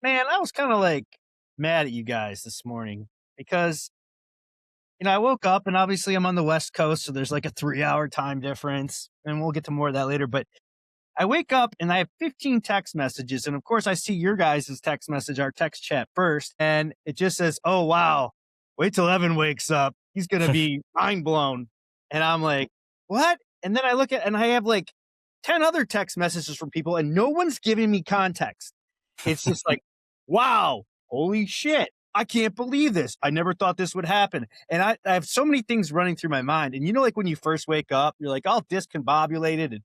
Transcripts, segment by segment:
Man, I was kind of like mad at you guys this morning because, I woke up and obviously I'm on the West Coast, so there's like a 3 hour time difference, and we'll get to more of that later. But I wake up and I have 15 text messages. And of course, I see your guys' text message, our text chat first, and it just says, "Oh, wow, wait till Evan wakes up. He's going to be mind blown." And I'm like, what? And then I look at, and I have like 10 other text messages from people, and no one's giving me context. It's just like, wow, holy shit. I can't believe this. I never thought this would happen. And I have so many things running through my mind. And like when you first wake up, you're like all discombobulated and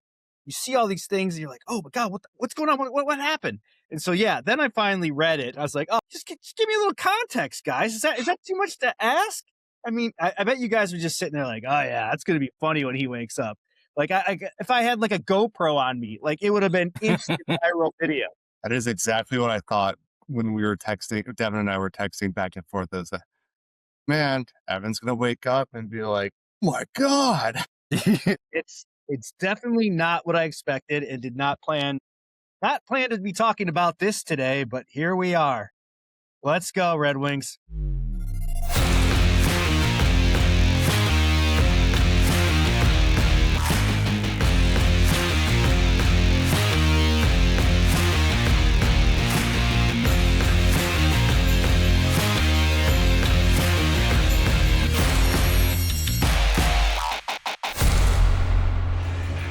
you see all these things and you're like, oh my God, what's going on? What happened? And so, yeah, then I finally read it. I was like, oh, just give me a little context, guys. Is that too much to ask? I mean, I bet you guys were just sitting there like, oh yeah, that's going to be funny when he wakes up. Like if I had like a GoPro on me, like it would have been instant viral video. That is exactly what I thought when we were texting. Devin and I were texting back and forth. As man, Evan's going to wake up and be like, my God. It's definitely not what I expected and did not plan to be talking about this today, but here we are. Let's go, Red Wings.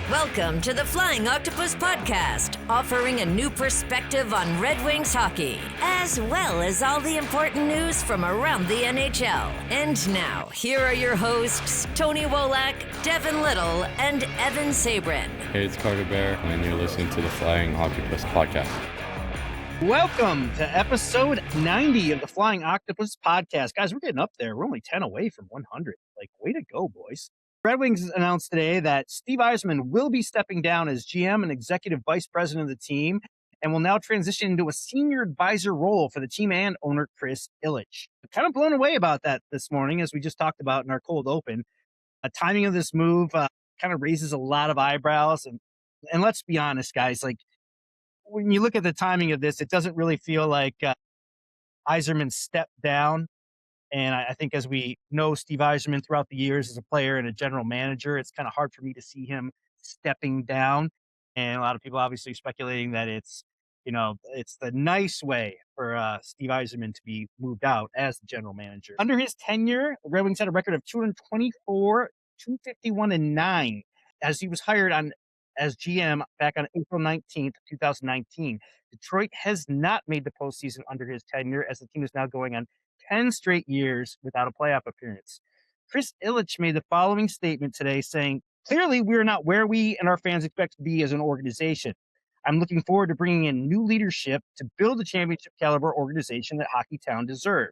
Welcome to the Flying Octopus Podcast, offering a new perspective on Red Wings hockey, as well as all the important news from around the NHL. And now, here are your hosts, Tony Wolak, Devin Little, and Evan Sabrin. Hey, it's Carter Bear, and you're listening to the Flying Octopus Podcast. Welcome to episode 90 of the Flying Octopus Podcast. Guys, we're getting up there. We're only 10 away from 100. Like, way to go, boys. Red Wings announced today that Steve Yzerman will be stepping down as GM and executive vice president of the team and will now transition into a senior advisor role for the team and owner Chris Ilitch. Kind of blown away about that this morning, as we just talked about in our cold open. Timing of this move kind of raises a lot of eyebrows. And let's be honest, guys, like when you look at the timing of this, it doesn't really feel like Yzerman stepped down. And I think as we know Steve Yzerman throughout the years as a player and a general manager, it's kind of hard for me to see him stepping down. And a lot of people obviously speculating that it's the nice way for Steve Yzerman to be moved out as the general manager. Under his tenure, the Red Wings had a record of 224, 251, and 9 as he was hired as GM back on April 19th, 2019. Detroit has not made the postseason under his tenure, as the team is now going on 10 straight years without a playoff appearance. Chris Ilitch made the following statement today saying, "Clearly, we are not where we and our fans expect to be as an organization. I'm looking forward to bringing in new leadership to build the championship caliber organization that Hockey Town deserves."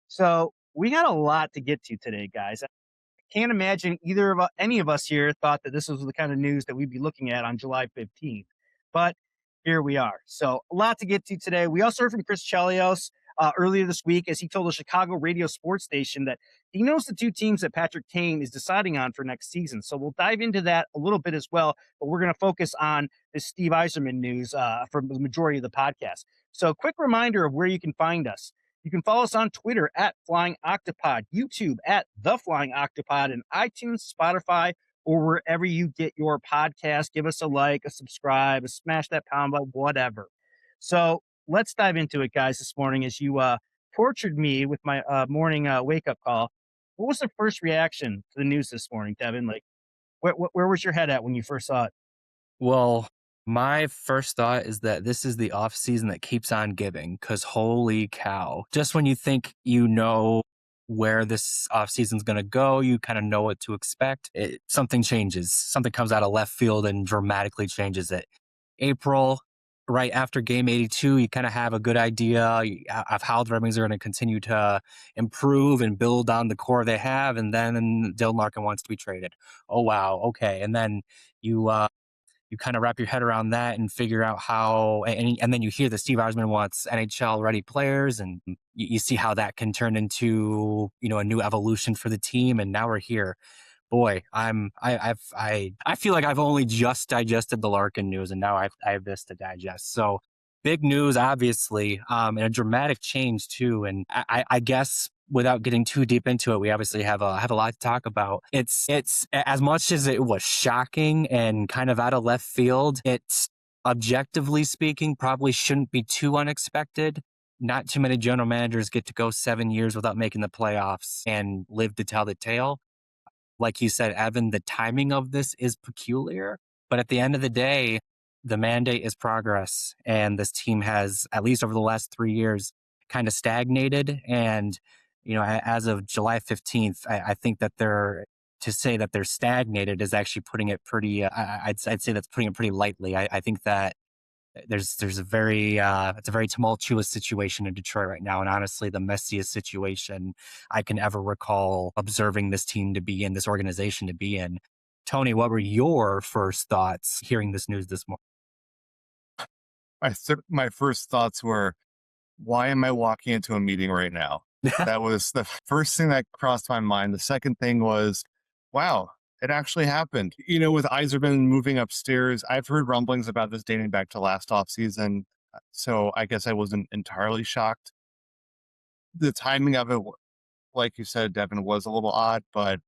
So we got a lot to get to today, guys. I can't imagine any of us here thought that this was the kind of news that we'd be looking at on July 15th. But here we are. So a lot to get to today. We also heard from Chris Chelios earlier this week, as he told a Chicago radio sports station that he knows the two teams that Patrick Kane is deciding on for next season. So we'll dive into that a little bit as well, but we're going to focus on this Steve Yzerman news for the majority of the podcast. So quick reminder of where you can find us. You can follow us on Twitter at Flying Octopod, YouTube at The Flying Octopod, and iTunes, Spotify, or wherever you get your podcast. Give us a like, a subscribe, smash that pound button, whatever. So let's dive into it, guys, this morning. As you tortured me with my morning wake-up call, what was the first reaction to the news this morning, Devin? Like, where was your head at when you first saw it? Well, my first thought is that this is the off season that keeps on giving, because holy cow. Just when you think you know where this off season's going to go, you kind of know what to expect. Something changes. Something comes out of left field and dramatically changes it. April, right after game 82, you kind of have a good idea of how the Red Wings are going to continue to improve and build on the core they have. And then Dylan Larkin wants to be traded. Oh, wow. Okay. And then you kind of wrap your head around that and figure out how, and then you hear that Steve Yzerman wants NHL ready players, and you see how that can turn into, a new evolution for the team. And now we're here. Boy, I feel like I've only just digested the Larkin news, and now I have this to digest. So big news, obviously, and a dramatic change too. And I guess without getting too deep into it, we obviously have a lot to talk about. It's as much as it was shocking and kind of out of left field, it's objectively speaking probably shouldn't be too unexpected. Not too many general managers get to go 7 years without making the playoffs and live to tell the tale. Like you said, Evan, the timing of this is peculiar, but at the end of the day, the mandate is progress. And this team has, at least over the last 3 years, kind of stagnated. And, as of July 15th, I think that to say that they're stagnated is actually putting it pretty, I'd say that's putting it pretty lightly. I think that there's a very it's a very tumultuous situation in Detroit right now, and honestly the messiest situation I can ever recall observing this team to be in, this organization to be in. Tony, what were your first thoughts hearing this news this morning? My first thoughts were, why am I walking into a meeting right now? That was the first thing that crossed my mind. The second thing was, wow, it actually happened. With Yzerman moving upstairs, I've heard rumblings about this dating back to last offseason. So I guess I wasn't entirely shocked. The timing of it, like you said, Devin, was a little odd, but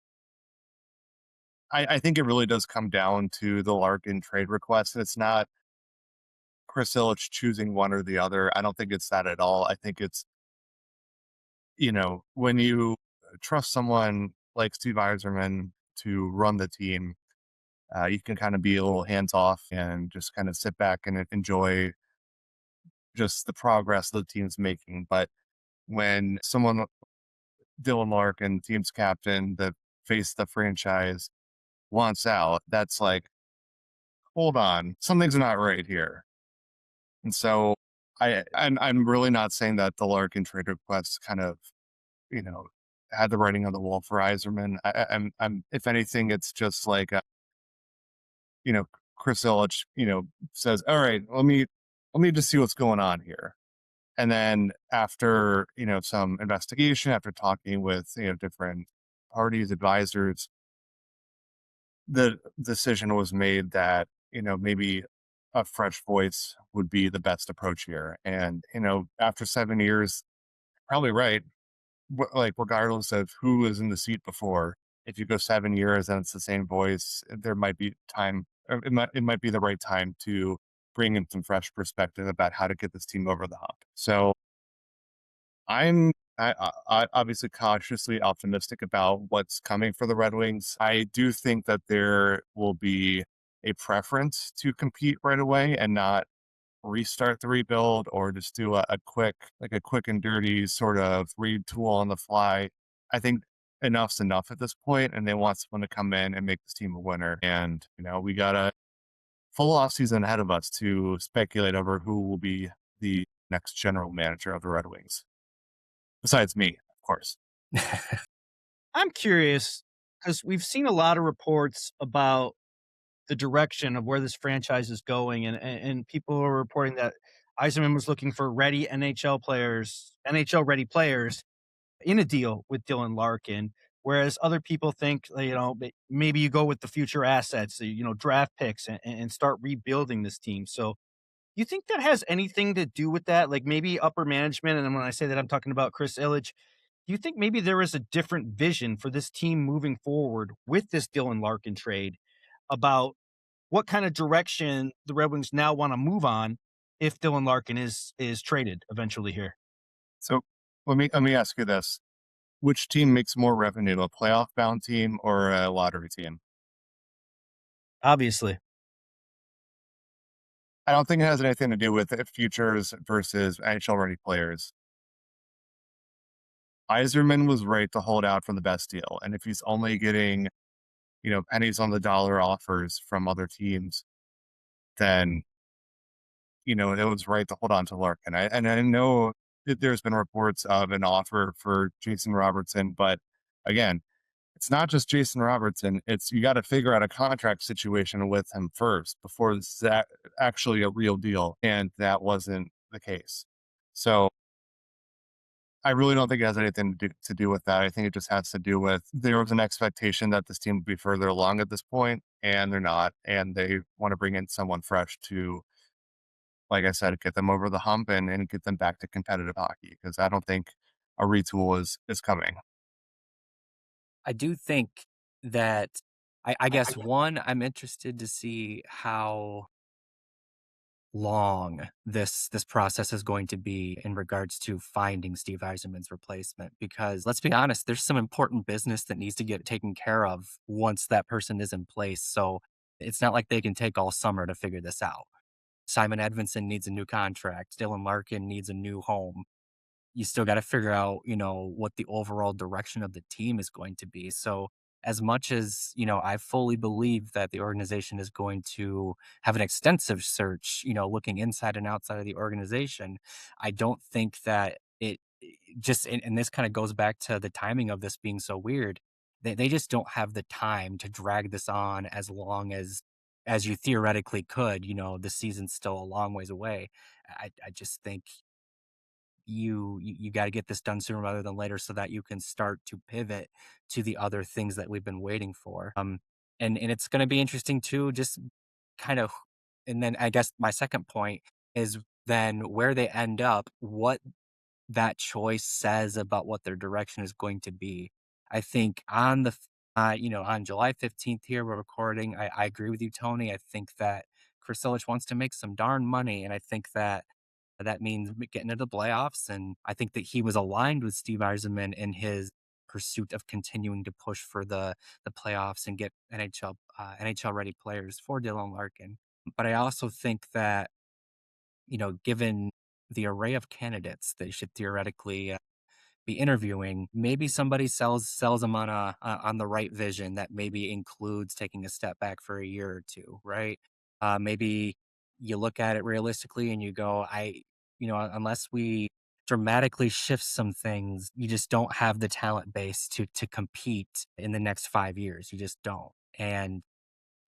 I think it really does come down to the Larkin trade request. And it's not Chris Ilitch choosing one or the other. I don't think it's that at all. I think it's, when you trust someone like Steve Yzerman to run the team, you can kind of be a little hands off and just kind of sit back and enjoy just the progress the team's making. But when someone, Dylan Larkin, team's captain, that face the franchise, wants out, that's like, hold on, something's not right here. And so I'm really not saying that the Larkin trade request kind of, had the writing on the wall for Yzerman. I'm if anything, it's just like, Chris Ilitch, says, all right, let me just see what's going on here. And then after, some investigation, after talking with, different parties, advisors, the decision was made that, maybe a fresh voice would be the best approach here. And, after 7 years, probably right. Like, regardless of who was in the seat before, if you go 7 years and it's the same voice, there might be time, or it might be the right time to bring in some fresh perspective about how to get this team over the hump. So I obviously cautiously optimistic about what's coming for the Red Wings. I do think that there will be a preference to compete right away and not restart the rebuild or just do a quick and dirty sort of retool on the fly. I think enough's enough at this point, and they want someone to come in and make this team a winner. And, we got a full offseason ahead of us to speculate over who will be the next general manager of the Red Wings. Besides me, of course. I'm curious because we've seen a lot of reports about the direction of where this franchise is going, and people are reporting that Yzerman was looking for ready NHL ready players in a deal with Dylan Larkin, whereas other people think, maybe you go with the future assets, draft picks, and start rebuilding this team. So you think that has anything to do with that? Like maybe upper management, and when I say that, I'm talking about Chris Ilitch. Do you think maybe there is a different vision for this team moving forward with this Dylan Larkin trade about what kind of direction the Red Wings now want to move on if Dylan Larkin is traded eventually here? So let me ask you this. Which team makes more revenue, a playoff bound team or a lottery team? Obviously. I don't think it has anything to do with futures versus NHL ready players. Yzerman was right to hold out for the best deal. And if he's only getting, pennies on the dollar offers from other teams, then, it was right to hold on to Larkin. I know that there's been reports of an offer for Jason Robertson, but again, it's not just Jason Robertson. It's you got to figure out a contract situation with him first before it's actually a real deal. And that wasn't the case. So I really don't think it has anything to do with that. I think it just has to do with there was an expectation that this team would be further along at this point, and they're not. And they want to bring in someone fresh to like I said, get them over the hump and get them back to competitive hockey, because I don't think a retool is coming. I do think that I guess one, I'm interested to see how long this process is going to be in regards to finding Steve Yzerman's replacement. Because let's be honest, there's some important business that needs to get taken care of once that person is in place. So it's not like they can take all summer to figure this out. Simon Edvinsson needs a new contract. Dylan Larkin needs a new home. You still got to figure out, what the overall direction of the team is going to be. So, as much as, I fully believe that the organization is going to have an extensive search, looking inside and outside of the organization, I don't think that and this kind of goes back to the timing of this being so weird. They just don't have the time to drag this on as long as you theoretically could. The season's still a long ways away. I just think you got to get this done sooner rather than later so that you can start to pivot to the other things that we've been waiting for. And it's going to be interesting too, just kind of. And then I guess my second point is then where they end up, what that choice says about what their direction is going to be. I think on July 15th here, we're recording. I agree with you, Tony. I think that Chris Ilitch wants to make some darn money. And I think that means getting into the playoffs. And I think that he was aligned with Steve Yzerman in his pursuit of continuing to push for the playoffs and get NHL ready players for Dylan Larkin. But I also think that, given the array of candidates they should theoretically be interviewing, maybe somebody sells them on the right vision that maybe includes taking a step back for a year or two, right? Maybe you look at it realistically and you go, unless we dramatically shift some things, you just don't have the talent base to compete in the next 5 years. You just don't. And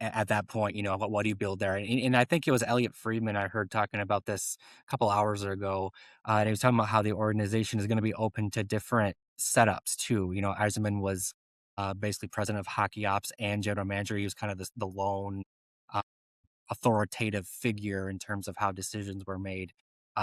at that point, what do you build there? And I think it was Elliot Friedman I heard talking about this a couple hours ago. And he was talking about how the organization is going to be open to different setups too. Yzerman was basically president of hockey ops and general manager. He was kind of the lone uh, authoritative figure in terms of how decisions were made.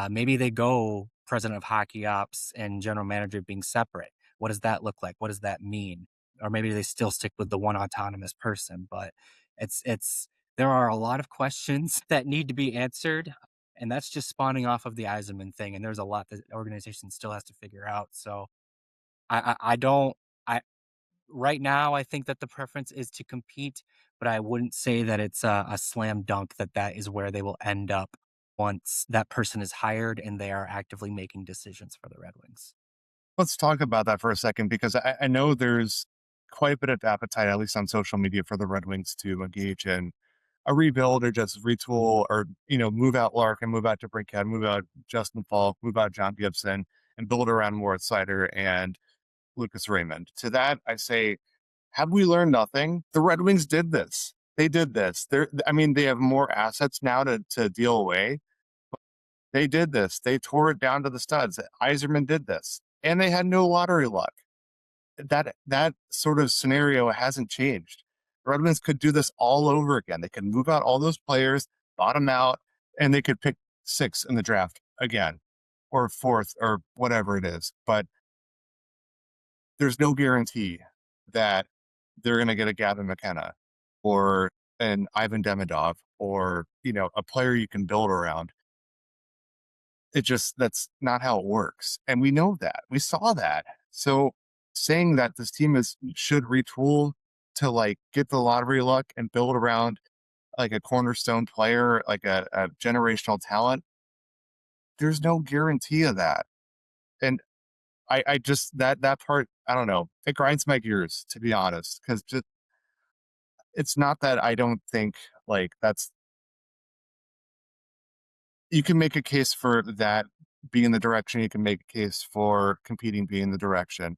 Maybe they go president of hockey ops and general manager being separate. What does that look like? What does that mean? Or maybe they still stick with the one autonomous person. But there are a lot of questions that need to be answered, and that's just spawning off of the Yzerman thing. And there's a lot that the organization still has to figure out. So I don't. I right now, I think that the preference is to compete, but I wouldn't say that it's a slam dunk that is where they will end up once that person is hired and they are actively making decisions for the Red Wings. Let's talk about that for a second, because I know there's quite a bit of appetite, at least on social media, for the Red Wings to engage in a rebuild or just retool, or move out Larkin, move out DeBrincat, move out Justin Falk, move out John Gibson, and build around Moritz Seider and Lucas Raymond. To that, I say, have we learned nothing? The Red Wings did this. They did this. They have more assets now to deal away. They did this. They tore it down to the studs. Yzerman did this, and they had no lottery luck. That sort of scenario hasn't changed. The Red Wings could do this all over again. They could move out all those players, bottom out, and they could pick 6 in the draft again, or 4th, or whatever it is. But there's no guarantee that they're going to get a Gavin McKenna or an Ivan Demidov, or a player you can build around. That's not how it works, and we know that. We saw that. So saying that this team should retool to get the lottery luck and build around like a cornerstone player, like a generational talent, there's no guarantee of that. And I just that part, I don't know, it grinds my gears, to be honest, because just it's not that I don't think that's. You can make a case for that being the direction. You can make a case for competing being the direction.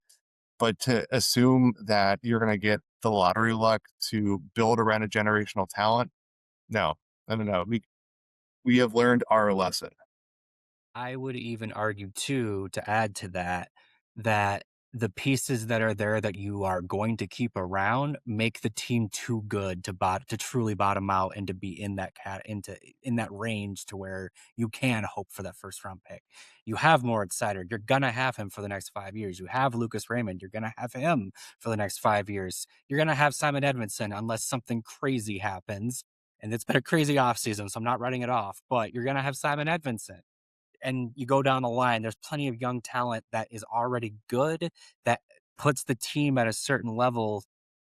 But to assume that you're going to get the lottery luck to build around a generational talent, no. We have learned our lesson. I would even argue too, to add to that the pieces that are there that you are going to keep around make the team too good to truly bottom out and to be in that in that range to where you can hope for that first round pick. You have Moritz Seider, you're gonna have him for the next 5 years. You have Lucas Raymond, you're gonna have him for the next 5 years. You're gonna have Simon Edmondson unless something crazy happens. And it's been a crazy offseason, so I'm not writing it off, but you're gonna have Simon Edmondson. And you go down the line, there's plenty of young talent that is already good, that puts the team at a certain level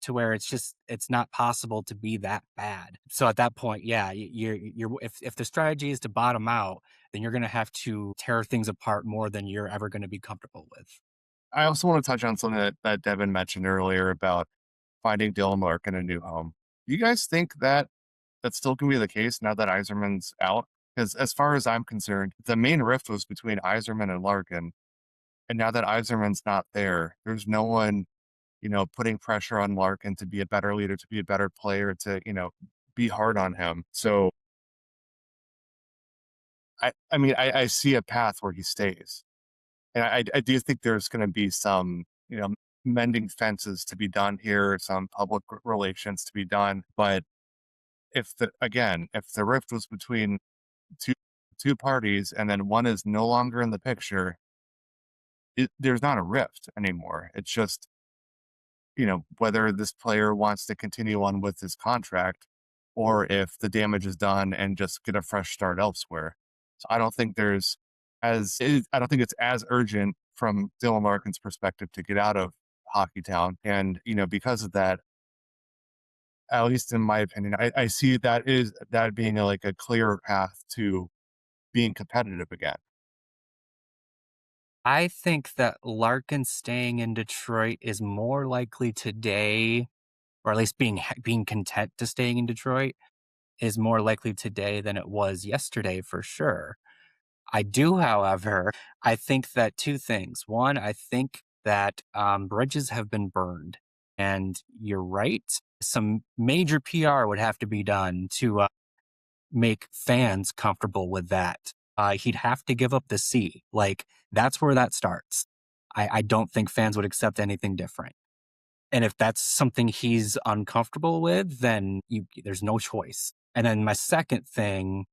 to where it's not possible to be that bad. So at that point, yeah, you're if the strategy is to bottom out, then you're going to have to tear things apart more than you're ever going to be comfortable with. I also want to touch on something that Devin mentioned earlier about finding Dylan Larkin a new home. Do you guys think that that's still going to be the case now that Yzerman's out? Because as far as I'm concerned, the main rift was between Yzerman and Larkin. And now that Yzerman's not there, there's no one, putting pressure on Larkin to be a better leader, to be a better player, to, be hard on him. So, I see a path where he stays. And I do think there's going to be some, mending fences to be done here, some public relations to be done. But if the rift was between two parties and then one is no longer in the picture, there's not a rift anymore. It's just, whether this player wants to continue on with his contract or if the damage is done and just get a fresh start elsewhere. So I don't think I don't think it's as urgent from Dylan Larkin's perspective to get out of Hockey Town. And, because of that, at least in my opinion, I see that being a clearer path to being competitive again. I think that Larkin staying in Detroit is more likely today, or at least being content to staying in Detroit is more likely today than it was yesterday for sure. I do, however, I think that two things. One, I think that bridges have been burned, and you're right. Some major PR would have to be done to make fans comfortable with that. He'd have to give up the C. That's where that starts. I don't think fans would accept anything different. And if that's something he's uncomfortable with, then there's no choice. And then my second thing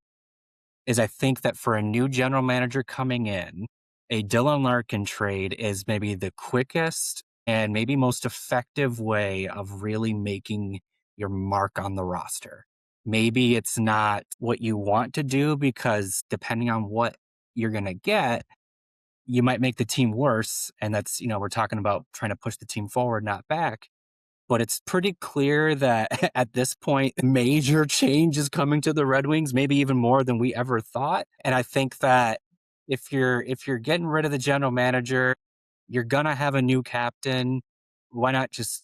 is I think that for a new general manager coming in, a Dylan Larkin trade is maybe the quickest and maybe most effective way of really making your mark on the roster. Maybe it's not what you want to do because depending on what you're going to get, you might make the team worse. And that's, we're talking about trying to push the team forward, not back. But it's pretty clear that at this point, major change is coming to the Red Wings, maybe even more than we ever thought. And I think that if you're getting rid of the general manager, you're going to have a new captain. Why not just,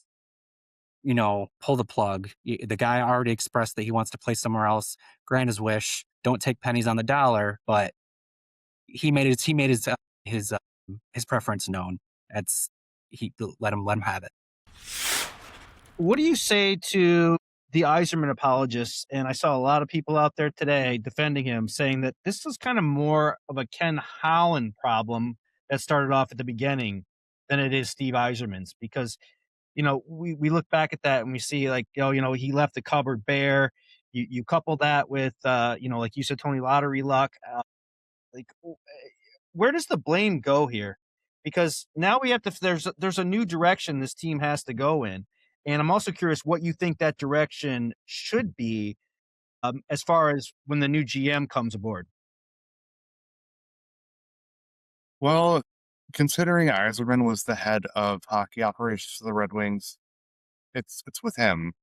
pull the plug? The guy already expressed that he wants to play somewhere else. Grant his wish. Don't take pennies on the dollar, but he made his preference known. Let him have it. What do you say to the Yzerman apologists? And I saw a lot of people out there today defending him, saying that this was kind of more of a Ken Holland problem that started off at the beginning than it is Steve Yzerman's. Because, we look back at that and we see he left the cupboard bare. You couple that with, like you said, Tony Lottery luck. Where does the blame go here? Because now we have to, there's a new direction this team has to go in. And I'm also curious what you think that direction should be as far as when the new GM comes aboard. Well, considering Yzerman was the head of hockey operations for the Red Wings, it's with him.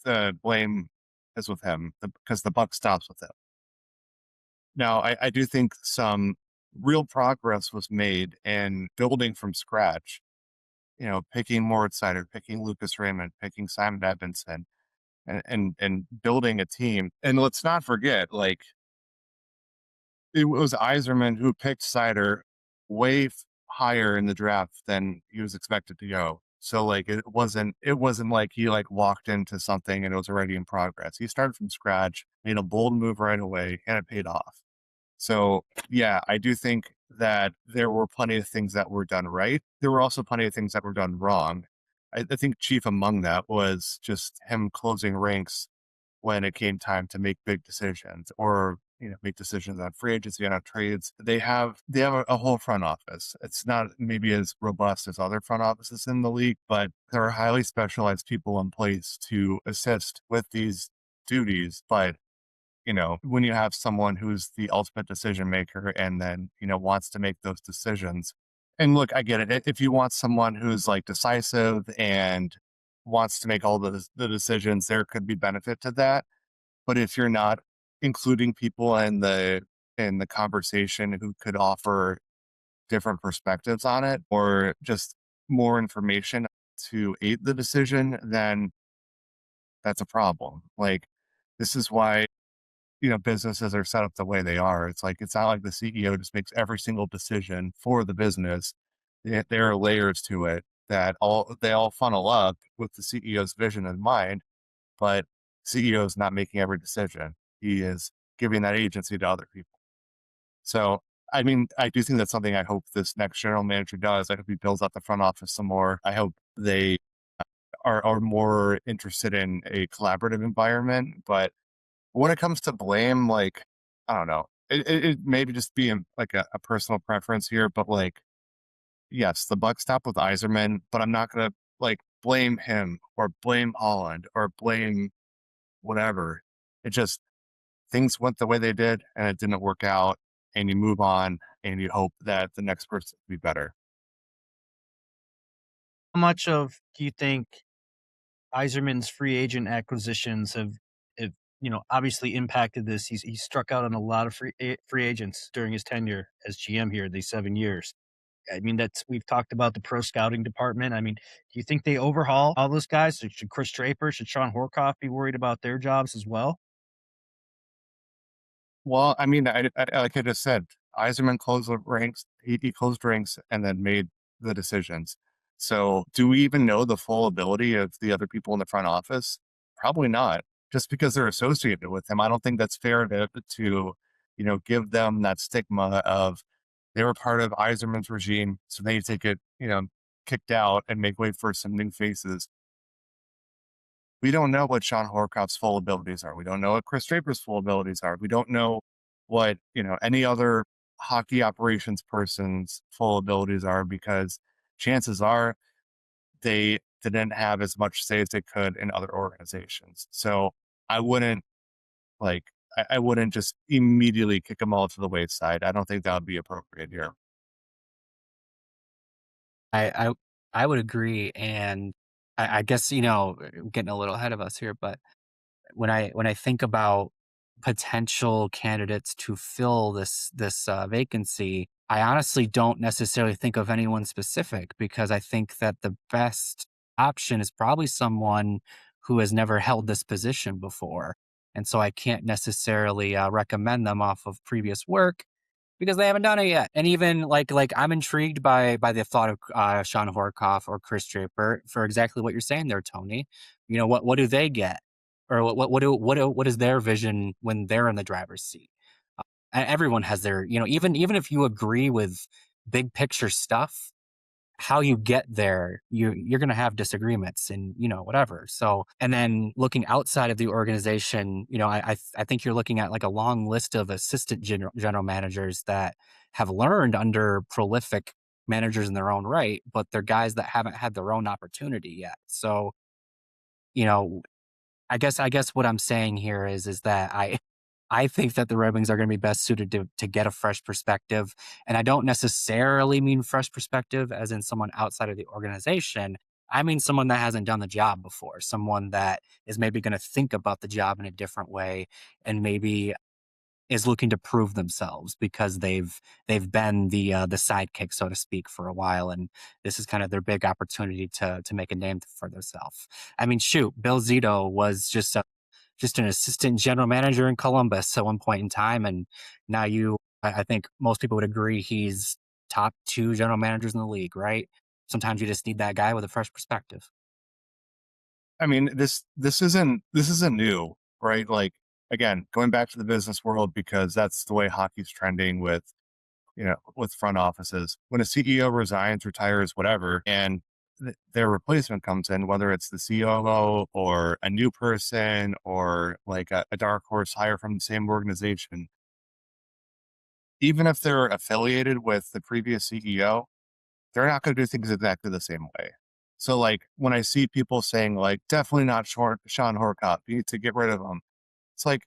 The blame is with him because the buck stops with him. Now, I do think some real progress was made in building from scratch. Picking Moritz Seider, picking Lucas Raymond, picking Simon Edmondson, and building a team. And let's not forget, it was Yzerman who picked Seider way higher in the draft than he was expected to go. So it wasn't like he walked into something and it was already in progress. He started from scratch, made a bold move right away, and it paid off. So yeah, I do think that there were plenty of things that were done right. There were also plenty of things that were done wrong. I think chief among that was just him closing ranks when it came time to make big decisions or make decisions on free agency and on trades. They have a whole front office. It's not maybe as robust as other front offices in the league, but there are highly specialized people in place to assist with these duties. But when you have someone who's the ultimate decision maker and then wants to make those decisions, and look, I get it. If you want someone who's like decisive and wants to make all the decisions, there could be benefit to that. But if you're not including people in the conversation who could offer different perspectives on it or just more information to aid the decision, then that's a problem. Like, this is why businesses are set up the way they are. It's like, it's not like the CEO just makes every single decision for the business. There are layers to it that they all funnel up with the CEO's vision in mind, but CEO is not making every decision. He is giving that agency to other people. So, I mean, I do think that's something I hope this next general manager does. I hope he builds out the front office some more. I hope they are more interested in a collaborative environment. But when it comes to blame, like, I don't know, it maybe just being like a personal preference here, but like, yes, the buck stopped with Yzerman, but I'm not going to like blame him or blame Holland or blame whatever. It just, things went the way they did and it didn't work out, and you move on and you hope that the next person will be better. How much of do you think Yzerman's free agent acquisitions have obviously impacted this? He struck out on a lot of free agents during his tenure as GM here, these 7 years. I mean, we've talked about the pro scouting department. I mean, do you think they overhaul all those guys? Should Chris Draper, should Sean Horkoff be worried about their jobs as well? Well, I mean, like I just said, Yzerman closed the ranks. He closed ranks and then made the decisions. So, do we even know the full ability of the other people in the front office? Probably not. Just because they're associated with him, I don't think that's fair to give them that stigma of they were part of Yzerman's regime, so they need to get kicked out and make way for some new faces. We don't know what Sean Horkoff's full abilities are. We don't know what Chris Draper's full abilities are. We don't know what, any other hockey operations person's full abilities are, because chances are they didn't have as much say as they could in other organizations. So I wouldn't like, I wouldn't just immediately kick them all to the wayside. I don't think that would be appropriate here. I I would agree, and I guess getting a little ahead of us here, but when I think about potential candidates to fill this vacancy, I honestly don't necessarily think of anyone specific, because I think that the best option is probably someone who has never held this position before, and so I can't necessarily recommend them off of previous work because they haven't done it yet. And even like I'm intrigued by the thought of Sean Horkoff or Chris Draper for exactly what you're saying there, Tony. What do they get, or what is their vision when they're in the driver's seat? Everyone has their even if you agree with big picture stuff, how you get there, you're going to have disagreements and whatever. So, and then looking outside of the organization, I think you're looking at like a long list of assistant general managers that have learned under prolific managers in their own right, but they're guys that haven't had their own opportunity yet. So, you know I guess what I'm saying here is that I think that the Red Wings are going to be best suited to get a fresh perspective. And I don't necessarily mean fresh perspective as in someone outside of the organization. I mean someone that hasn't done the job before, someone that is maybe going to think about the job in a different way, and maybe is looking to prove themselves because they've been the sidekick, so to speak, for a while, and this is kind of their big opportunity to make a name for themselves. I mean, shoot, Bill Zito was just an assistant general manager in Columbus at one point in time, and now I think most people would agree he's top 2 general managers in the league, right? Sometimes you just need that guy with a fresh perspective. I mean, this isn't new, right? Like, again, going back to the business world, because that's the way hockey's trending with with front offices. When a CEO resigns, retires, whatever, and their replacement comes in, whether it's the COO or a new person or like a dark horse hire from the same organization, even if they're affiliated with the previous CEO, they're not going to do things exactly the same way. So like when I see people saying like, definitely not Sean Horcoff, you need to get rid of him. It's like,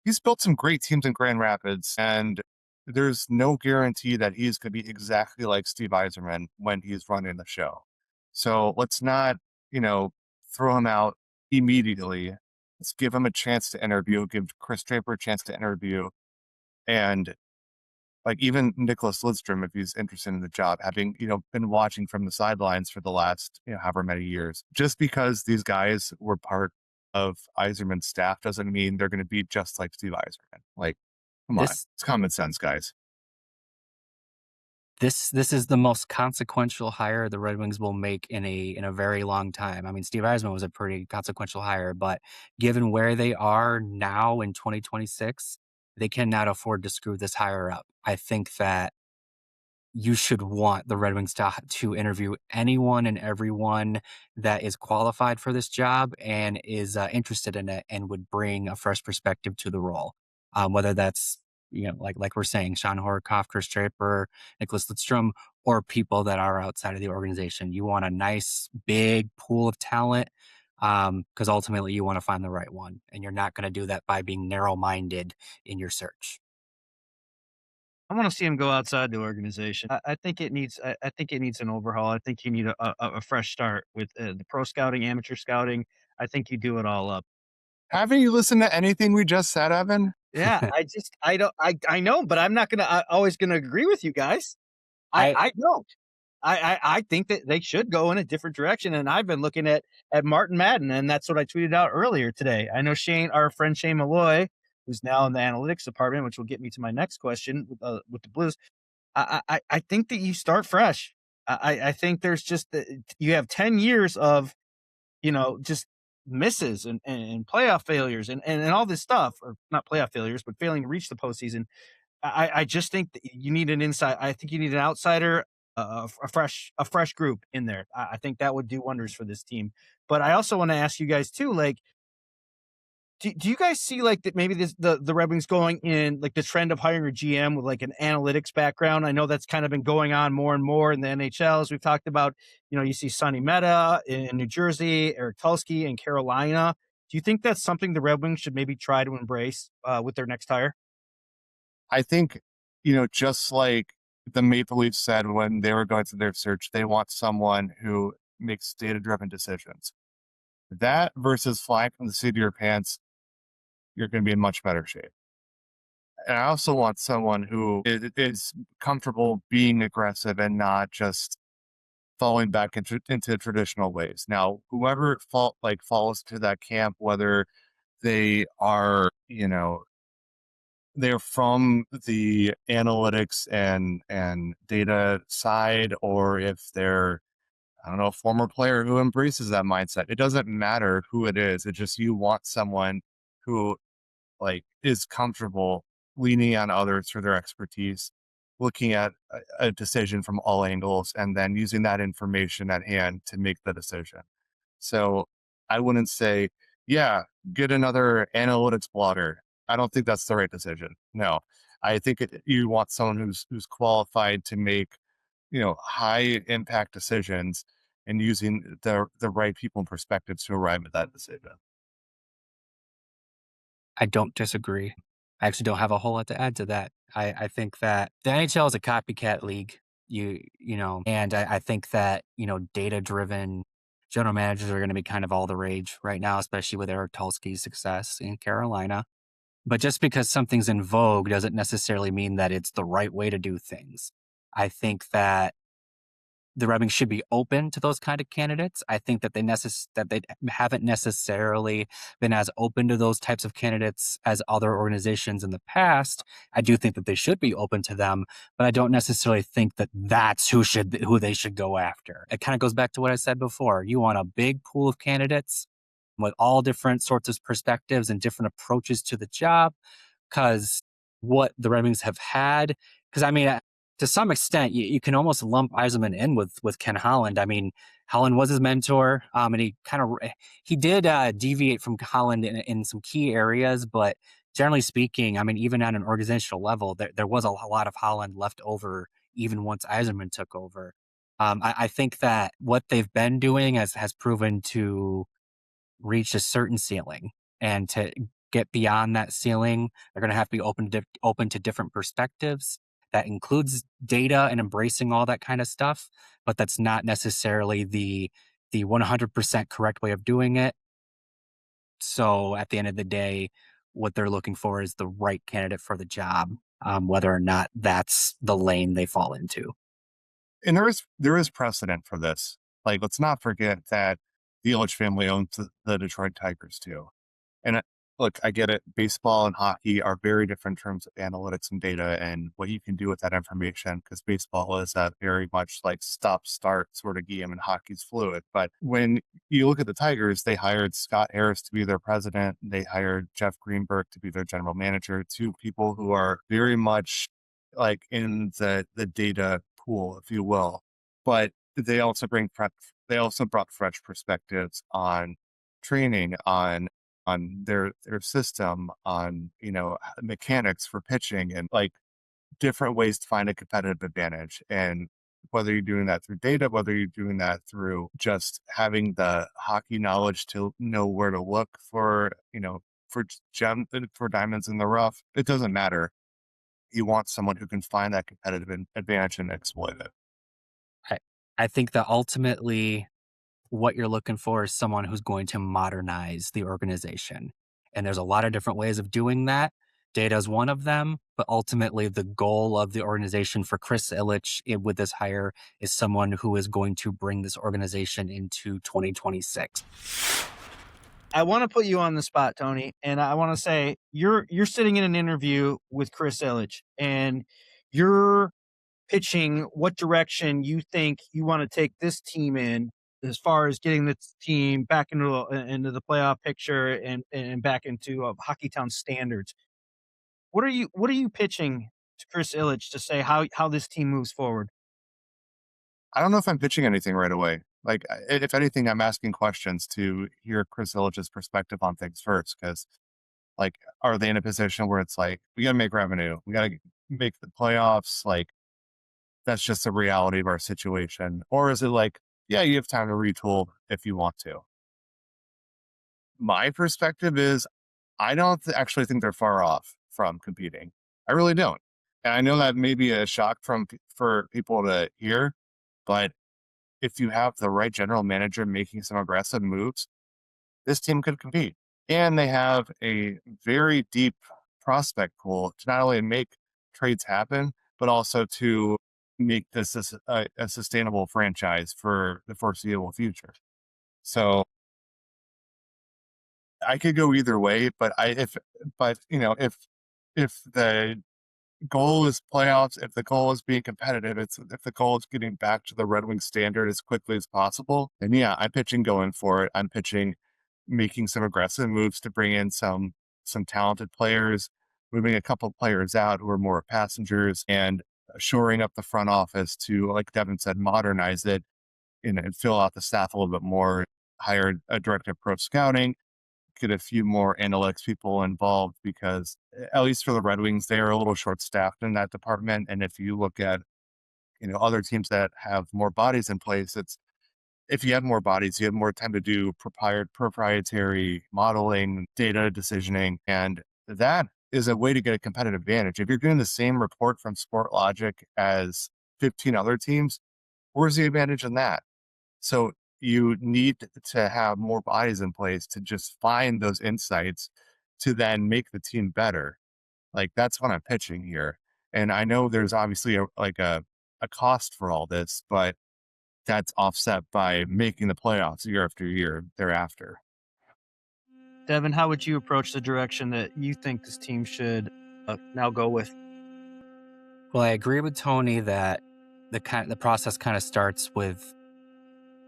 he's built some great teams in Grand Rapids, and there's no guarantee that he's going to be exactly like Steve Yzerman when he's running the show. So let's not, throw him out immediately. Let's give him a chance to interview, give Chris Draper a chance to interview. And like even Nicholas Lidstrom, if he's interested in the job, having, been watching from the sidelines for the last, however many years, just because these guys were part of Yzerman's staff doesn't mean they're going to be just like Steve Yzerman. Like, come on, it's common sense, guys. This is the most consequential hire the Red Wings will make in a very long time. I mean, Steve Yzerman was a pretty consequential hire, but given where they are now in 2026, they cannot afford to screw this hire up. I think that you should want the Red Wings to interview anyone and everyone that is qualified for this job and is interested in it and would bring a fresh perspective to the role. Whether that's, like we're saying, Sean Horcoff, Chris Draper, Nicholas Lidstrom, or people that are outside of the organization. You want a nice, big pool of talent because ultimately you want to find the right one. And you're not going to do that by being narrow-minded in your search. I want to see him go outside the organization. I think it needs. I think it needs an overhaul. I think you need a fresh start with the pro scouting, amateur scouting. I think you do it all up. Haven't you listened to anything we just said, Evan? Yeah, I don't. I know, but I'm not gonna always gonna agree with you guys. I don't. I think that they should go in a different direction. And I've been looking at Martin Madden, and that's what I tweeted out earlier today. I know our friend Shane Malloy, who's now in the analytics department, which will get me to my next question with the Blues. I think that you start fresh. I think there's just you have 10 years of, just misses and playoff failures and all this stuff, or not playoff failures, but failing to reach the postseason. I just think that you need an inside. I think you need an outsider, a fresh group in there. I think that would do wonders for this team. But I also want to ask you guys too, like, do you guys see like that maybe the Red Wings going in like the trend of hiring a GM with like an analytics background? I know that's kind of been going on more and more in the NHL, as we've talked about. You see Sonny Mehta in New Jersey, Eric Tulsky in Carolina. Do you think that's something the Red Wings should maybe try to embrace with their next hire? I think, just like the Maple Leafs said when they were going through their search, they want someone who makes data-driven decisions. That versus flying from the seat of your pants, you're going to be in much better shape. And I also want someone who is comfortable being aggressive and not just falling back into traditional ways. Now, whoever falls to that camp, whether they are, they're from the analytics and data side, or if they're, I don't know, a former player who embraces that mindset. It doesn't matter who it is. It's just you want someone who is comfortable leaning on others for their expertise, looking at a decision from all angles, and then using that information at hand to make the decision. So I wouldn't say, yeah, get another analytics blogger. I don't think that's the right decision. No, I think you want someone who's qualified to make, high impact decisions and using the right people and perspectives to arrive at that decision. I don't disagree. I actually don't have a whole lot to add to that. I think that the NHL is a copycat league, and I think that, data-driven general managers are going to be kind of all the rage right now, especially with Eric Tulsky's success in Carolina. But just because something's in vogue doesn't necessarily mean that it's the right way to do things. I think that the Red Wings should be open to those kind of candidates. I think that they haven't necessarily been as open to those types of candidates as other organizations in the past. I do think that they should be open to them, but I don't necessarily think that that's who they should go after. It kind of goes back to what I said before. You want a big pool of candidates with all different sorts of perspectives and different approaches to the job, because what the Red Wings have had Because, I mean, to some extent, you can almost lump Yzerman in with Ken Holland. I mean, Holland was his mentor, and he did deviate from Holland in some key areas, but generally speaking, I mean, even at an organizational level, there was a lot of Holland left over even once Yzerman took over. I think that what they've been doing has proven to reach a certain ceiling, and to get beyond that ceiling, they're going to have to be open to different perspectives. That includes data and embracing all that kind of stuff, but that's not necessarily the 100% correct way of doing it. So at the end of the day, what they're looking for is the right candidate for the job, whether or not that's the lane they fall into. And there is precedent for this. Like, let's not forget that the Ilitch family owns the Detroit Tigers too. And look, I get it. Baseball and hockey are very different in terms of analytics and data and what you can do with that information, because baseball is a very much like stop-start sort of game and hockey's fluid. But when you look at the Tigers, they hired Scott Harris to be their president. They hired Jeff Greenberg to be their general manager, two people who are very much like in the data pool, if you will. But they also brought fresh perspectives on training, on their system, on mechanics for pitching, and like different ways to find a competitive advantage. And whether you're doing that through data, whether you're doing that through just having the hockey knowledge to know where to look for for diamonds in the rough, it doesn't matter. You want someone who can find that competitive advantage and exploit it. I think that ultimately what you're looking for is someone who's going to modernize the organization. And there's a lot of different ways of doing that. Data is one of them, but ultimately the goal of the organization for Chris Ilitch with this hire is someone who is going to bring this organization into 2026. I want to put you on the spot, Tony, and I want to say you're sitting in an interview with Chris Ilitch, and you're pitching what direction you think you want to take this team in, as far as getting this team back into the playoff picture and back into Hockeytown standards. What are you pitching to Chris Ilitch to say how this team moves forward? I don't know if I'm pitching anything right away. Like, if anything, I'm asking questions to hear Chris Ilitch's perspective on things first. Because, like, are they in a position where it's like, we got to make revenue, we got to make the playoffs? Like, that's just the reality of our situation. Or is it like, yeah, you have time to retool if you want to? My perspective is, I don't actually think they're far off from competing. I really don't. And I know that may be a shock for people to hear, but if you have the right general manager making some aggressive moves, this team could compete. And they have a very deep prospect pool to not only make trades happen, but also to make this a sustainable franchise for the foreseeable future. So I could go either way, but if the goal is playoffs, if the goal is being competitive, if the goal is getting back to the Red Wings standard as quickly as possible, then yeah, I'm pitching going for it. I'm pitching making some aggressive moves to bring in some talented players, moving a couple players out who are more passengers, and shoring up the front office to, like Devin said, modernize it and fill out the staff a little bit more. Hire a director of pro scouting, get a few more analytics people involved, because at least for the Red Wings, they are a little short-staffed in that department. And if you look at, other teams that have more bodies in place, if you have more bodies, you have more time to do proprietary modeling, data decisioning, and that is a way to get a competitive advantage. If you're getting the same report from SportLogic as 15 other teams, where's the advantage in that? So you need to have more bodies in place to just find those insights to then make the team better. Like, that's what I'm pitching here. And I know there's obviously a cost for all this, but that's offset by making the playoffs year after year thereafter. Devin, how would you approach the direction that you think this team should now go with? Well, I agree with Tony that the process kind of starts with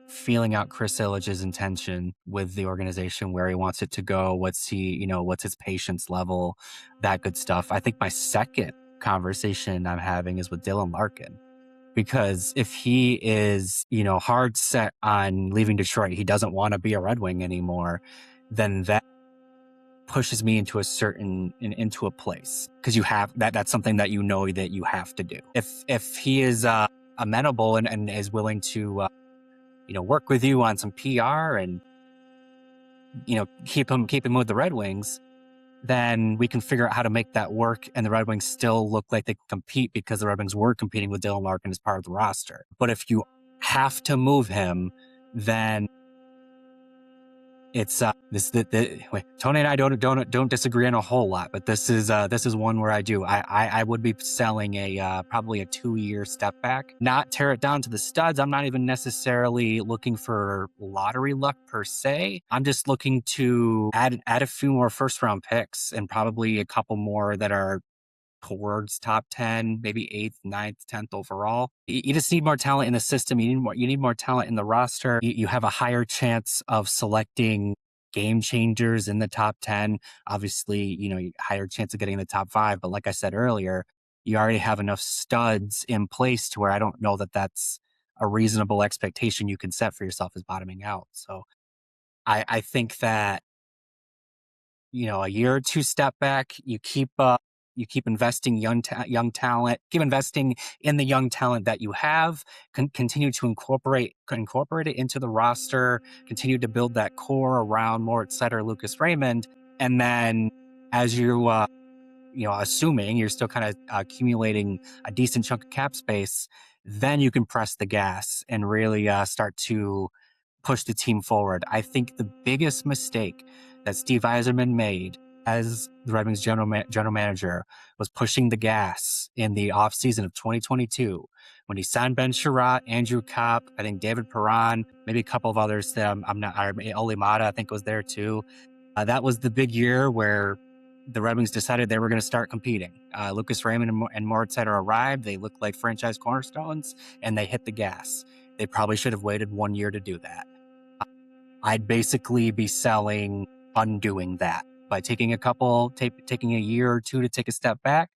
feeling out Chris Ilitch's intention with the organization, where he wants it to go, what's his patience level, that good stuff. I think my second conversation I'm having is with Dylan Larkin. Because if he is, hard set on leaving Detroit, he doesn't want to be a Red Wing anymore, then that pushes me into a place, because you have that's something that that you have to do. If he is amenable and is willing to work with you on some PR and keep him with the Red Wings, then we can figure out how to make that work, and the Red Wings still look like they can compete, because the Red Wings were competing with Dylan Larkin as part of the roster. But if you have to move him, then it's Tony and I don't disagree on a whole lot, but this is one where I do. I would be selling probably a 2-year step back, not tear it down to the studs. I'm not even necessarily looking for lottery luck per se. I'm just looking to add a few more first round picks, and probably a couple more that are towards top 10, maybe 8th, 9th, 10th overall. You just need more talent in the system. You need more talent in the roster. You have a higher chance of selecting game changers in the top 10. Obviously, higher chance of getting in the top 5. But like I said earlier, you already have enough studs in place to where I don't know that that's a reasonable expectation you can set for yourself as bottoming out. So I think that, a year or two step back, you keep investing young talent, keep investing in the young talent that you have, continue to incorporate it into the roster, continue to build that core around Moritz Seider, Lucas Raymond. And then as you, assuming you're still kind of accumulating a decent chunk of cap space, then you can press the gas and really start to push the team forward. I think the biggest mistake that Steve Yzerman made as the Red Wings general manager was pushing the gas in the offseason of 2022 when he signed Ben Sherratt, Andrew Kopp, I think David Perron, maybe a couple of others. Oli Mata, I think, was there too. That was the big year where the Red Wings decided they were going to start competing. Lucas Raymond and Moritz Seider arrived. They looked like franchise cornerstones, and they hit the gas. They probably should have waited 1 year to do that. I'd basically be undoing that by taking a year or two to take a step back,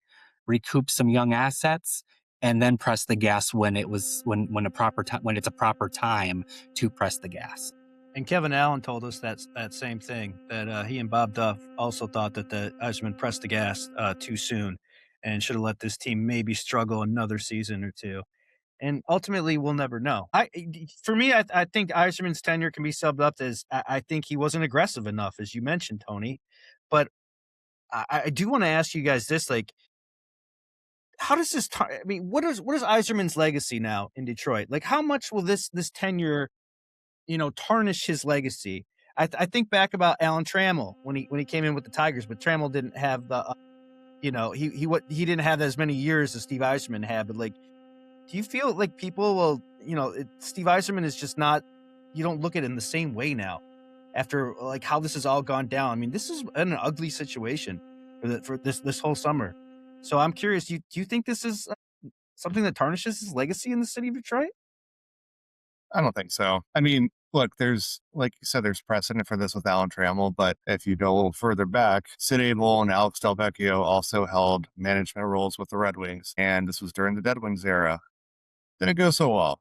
recoup some young assets, and then press the gas when it's a proper time to press the gas. And Kevin Allen told us that same thing, that he and Bob Duff also thought that the Yzerman pressed the gas too soon and should have let this team maybe struggle another season or two. And ultimately, we'll never know. For me, I think Yzerman's tenure can be subbed up as I think he wasn't aggressive enough, as you mentioned, Tony. But I do want to ask you guys this: like, how does this? What is Yzerman's legacy now in Detroit? Like, how much will this tenure, tarnish his legacy? I think back about Alan Trammell when he came in with the Tigers, but Trammell didn't have the, he didn't have as many years as Steve Yzerman had, but like. Do you feel like people will, Steve Yzerman is just not, you don't look at it in the same way now after like how this has all gone down? I mean, this is an ugly situation for this whole summer. So I'm curious, do you think this is something that tarnishes his legacy in the city of Detroit? I don't think so. I mean, look, like you said, there's precedent for this with Alan Trammell, but if you go a little further back, Sid Abel and Alex Delvecchio also held management roles with the Red Wings, and this was during the Dead Wings era. Didn't go so well.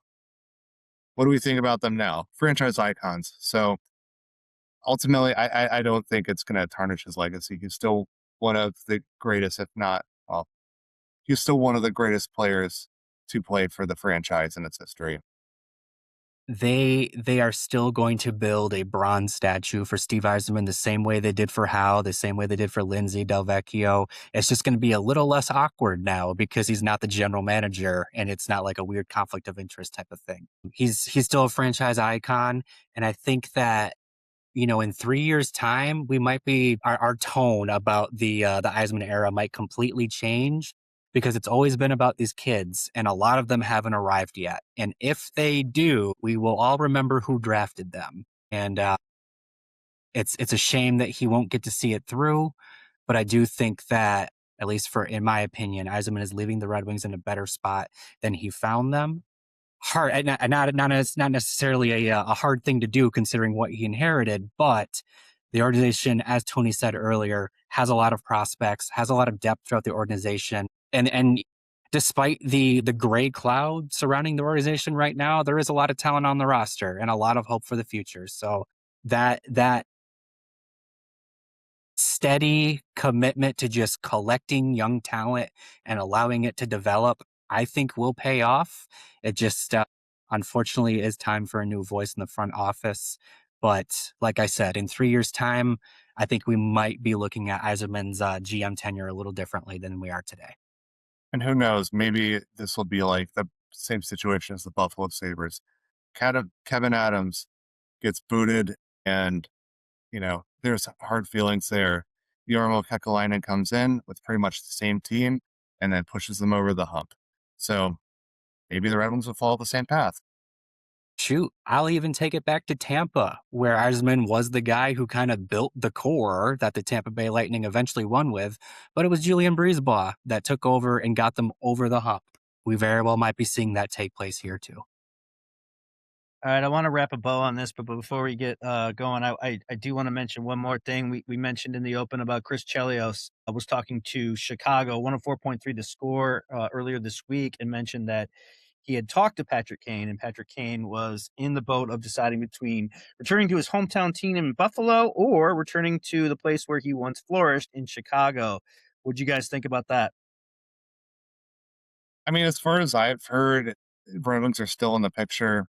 What do we think about them now? Franchise icons. So ultimately, I don't think it's going to tarnish his legacy. He's still one of the greatest, if not, well, he's still one of the greatest players to play for the franchise in its history. They are still going to build a bronze statue for Steve Yzerman the same way they did for Howe, the same way they did for Lindsay Delvecchio. It's just going to be a little less awkward now because he's not the general manager and it's not like a weird conflict of interest type of thing. He's still a franchise icon, and I think that in 3 years' time, we might be our tone about the Yzerman era might completely change. Because it's always been about these kids, and a lot of them haven't arrived yet. And if they do, we will all remember who drafted them. And it's a shame that he won't get to see it through. But I do think that, at least in my opinion, Yzerman is leaving the Red Wings in a better spot than he found them. Hard, not necessarily a hard thing to do considering what he inherited, but the organization, as Tony said earlier, has a lot of prospects, has a lot of depth throughout the organization. And despite the gray cloud surrounding the organization right now, there is a lot of talent on the roster and a lot of hope for the future. So that steady commitment to just collecting young talent and allowing it to develop, I think will pay off. It just unfortunately is time for a new voice in the front office. But like I said, in 3 years' time, I think we might be looking at Yzerman's GM tenure a little differently than we are today. And who knows, maybe this will be like the same situation as the Buffalo Sabres. Kevin Adams gets booted, and there's hard feelings there. Jarmo Kekalainen comes in with pretty much the same team and then pushes them over the hump. So maybe the Red Wings will follow the same path. Shoot, I'll even take it back to Tampa, where Yzerman was the guy who kind of built the core that the Tampa Bay Lightning eventually won with, but it was Julian Breezeball that took over and got them over the hump. We very well might be seeing that take place here too. All right, I want to wrap a bow on this, but before we get going, I do want to mention one more thing. We mentioned in the open about Chris Chelios. I was talking to Chicago, 104.3 The Score earlier this week, and mentioned that he had talked to Patrick Kane, and Patrick Kane was in the boat of deciding between returning to his hometown team in Buffalo or returning to the place where he once flourished in Chicago. What'd you guys think about that? I mean, as far as I've heard, Red Wings are still in the picture.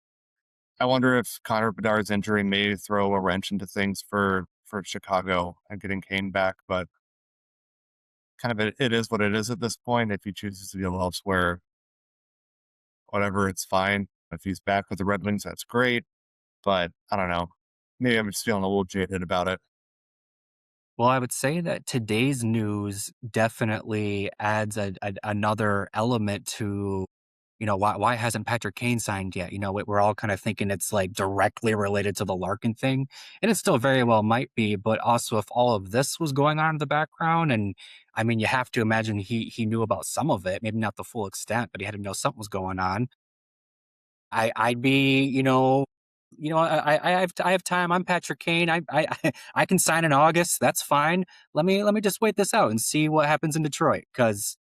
I wonder if Connor Bedard's injury may throw a wrench into things for Chicago and getting Kane back, but kind of it is what it is at this point. If he chooses to go elsewhere, whatever, it's fine. If he's back with the Red Wings, that's great. But I don't know. Maybe I'm just feeling a little jaded about it. Well, I would say that today's news definitely adds another element to, why hasn't Patrick Kane signed yet? We're all kind of thinking it's like directly related to the Larkin thing, and it still very well might be. But also, if all of this was going on in the background, and I mean, you have to imagine he knew about some of it, maybe not the full extent, but he had to know something was going on. I'd be, I have time. I'm Patrick Kane. I can sign in August. That's fine. Let me just wait this out and see what happens in Detroit. Because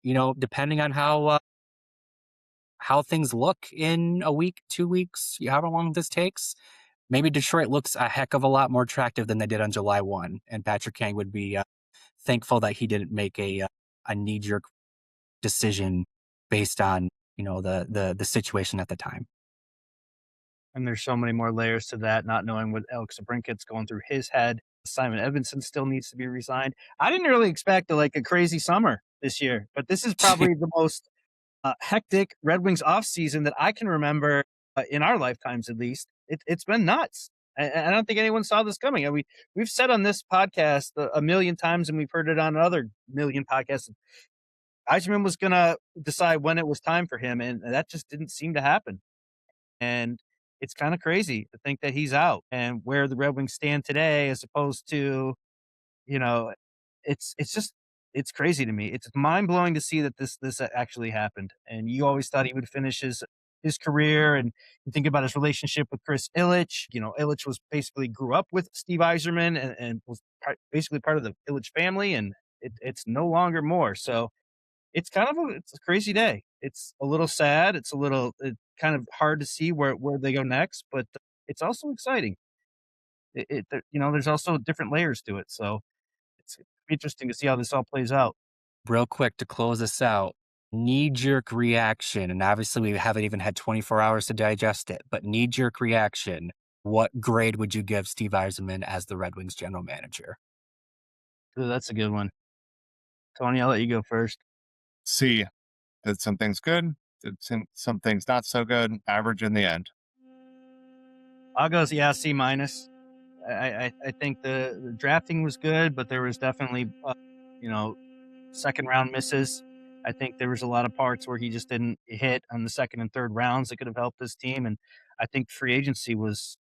depending on how things look in a week, 2 weeks, however long this takes, maybe Detroit looks a heck of a lot more attractive than they did on July 1. And Patrick Kane would be thankful that he didn't make a knee jerk decision based on the situation at the time. And there's so many more layers to that, not knowing what Alex Brinket's going through his head. Simon Edmondson still needs to be resigned. I didn't really expect a crazy summer this year, but this is probably the most hectic Red Wings offseason that I can remember in our lifetimes, at least. It's been nuts. I don't think anyone saw this coming. We've said on this podcast a million times, and we've heard it on another million podcasts. Eichmann was going to decide when it was time for him, and that just didn't seem to happen. And it's kind of crazy to think that he's out and where the Red Wings stand today, as opposed to, you know, it's just it's crazy to me. It's mind blowing to see that this actually happened. And you always thought he would finish his career, and you think about his relationship with Chris Ilitch. Ilitch was basically grew up with Steve Yzerman and was basically part of the Ilitch family, and it's no longer more. So it's a crazy day. It's a little sad. It's kind of hard to see where they go next, but it's also exciting. There's also different layers to it. So it's interesting to see how this all plays out. Real quick to close this out, knee jerk reaction. And obviously, we haven't even had 24 hours to digest it, but knee jerk reaction. What grade would you give Steve Yzerman as the Red Wings general manager? Ooh, that's a good one. Tony, I'll let you go first. C. Did some things good, did some things not so good, average in the end. I'll go, yeah, C minus. I think the drafting was good, but there was definitely, second round misses. I think there was a lot of parts where he just didn't hit on the second and third rounds that could have helped this team. And I think free agency was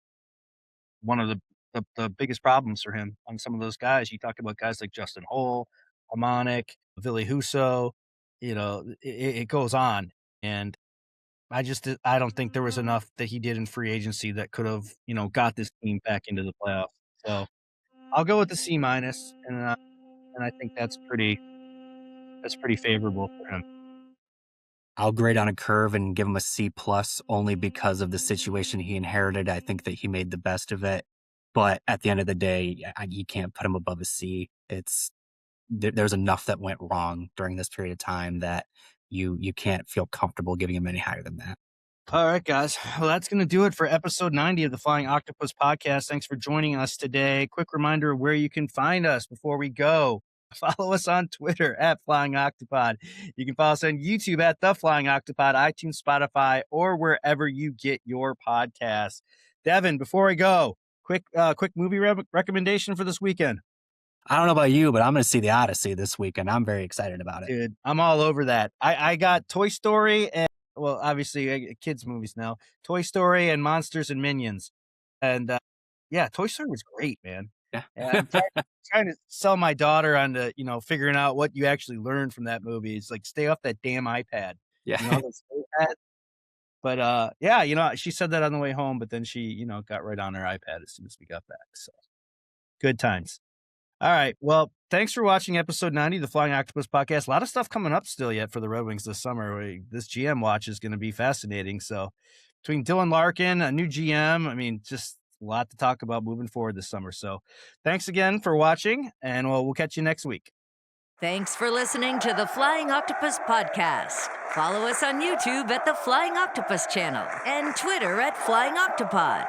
one of the biggest problems for him on some of those guys. You talk about guys like Justin Holl, Harmonic, Ville Husso, it goes on. And I don't think there was enough that he did in free agency that could have, got this team back into the playoffs. So I'll go with the C minus, and I think that's that's pretty favorable for him. I'll grade on a curve and give him a C plus only because of the situation he inherited. I think that he made the best of it. But at the end of the day, you can't put him above a C. There's enough that went wrong during this period of time that you can't feel comfortable giving him any higher than that. All right, guys. Well, that's going to do it for episode 90 of the Flying Octopus podcast. Thanks for joining us today. Quick reminder of where you can find us before we go. Follow us on Twitter at Flying Octopod. You can follow us on YouTube at The Flying Octopod, iTunes, Spotify, or wherever you get your podcasts. Devin, before I go, quick movie recommendation for this weekend. I don't know about you, but I'm going to see The Odyssey this weekend. I'm very excited about it. Dude, I'm all over that. I got Toy Story and, well, obviously kids movies now, Toy Story and Monsters and Minions. And yeah, Toy Story was great, man. Yeah. And I'm trying to sell my daughter on the, figuring out what you actually learned from that movie. It's like, stay off that damn iPad. Yeah. But yeah, she said that on the way home, but then she, got right on her iPad as soon as we got back. So good times. All right. Well, thanks for watching episode 90 of the Flying Octopus podcast. A lot of stuff coming up still yet for the Red Wings this summer. This GM watch is going to be fascinating. So between Dylan Larkin, a new GM, just a lot to talk about moving forward this summer. So thanks again for watching, and we'll catch you next week. Thanks for listening to the Flying Octopus podcast. Follow us on YouTube at the Flying Octopus channel and Twitter at Flying Octopod.